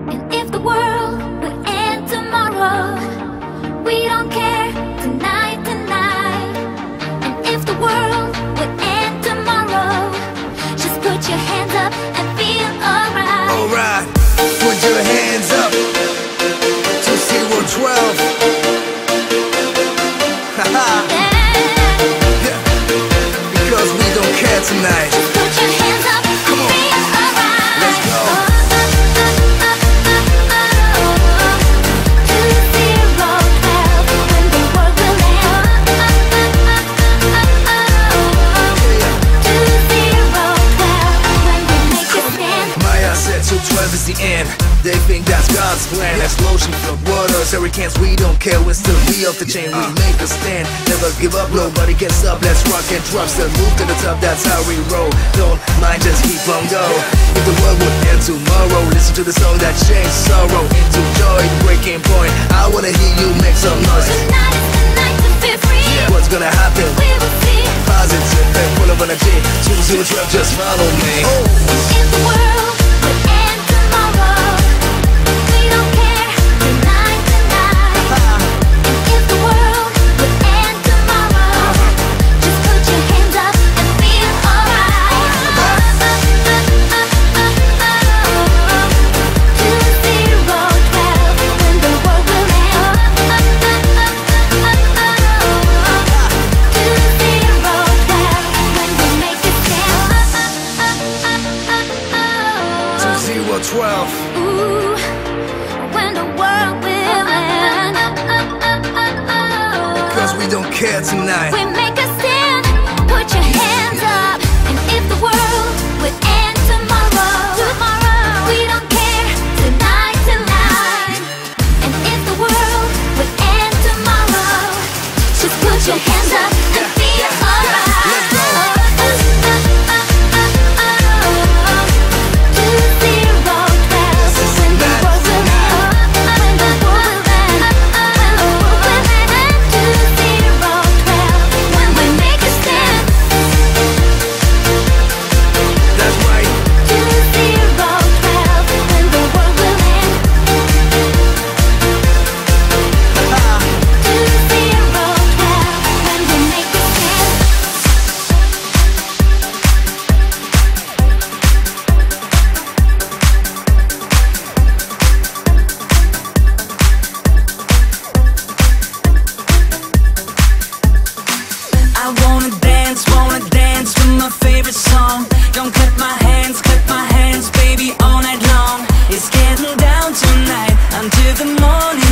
And if the world would end tomorrow, we don't care, tonight, tonight. And if the world would end tomorrow, just put your hands up and feel alright. Alright, put your hands up to 012. Haha. Yeah. Because we don't care tonight. Just put your hands up and feel alright. Let's go. Is the end. They think that's God's plan. Explosion, flood waters, hurricanes. We don't care. We're still be off the chain. We make a stand. Never give up. Nobody can stop. Let's rock and drop. Still move to the top. That's how we roll. Don't mind. Just keep on go. If the world would end tomorrow, listen to the song that changed sorrow into joy. Breaking point. I wanna hear you make some noise. Tonight is the night to be free. Yeah. What's gonna happen? We will see. Positive and full of energy. 2-0-12. Just follow me. If the world would end tomorrow, we don't care, tonight, tonight. And if the world would end tomorrow, just put your hands up and feel alright. 2-0-12, when the world will end. 2-0-12, when we make a stand. 2-0-12. Ooh, when the world will end. Because we don't care tonight. We make a stand, put your hands up. And if the world would end tomorrow, we don't care, tonight, tonight. And if the world would end tomorrow, just put your hands up and feel alright. Let's go. 2-0-12, when the world will end. When the world will end. When the world will end. 2-0-12, when we make a stand. That's right. 2-0-12, when the world will end. 2-0-12, when we make a stand. I wanna dance with my favorite song. Don't clap my hands, baby, all night long. It's getting down tonight until the morning.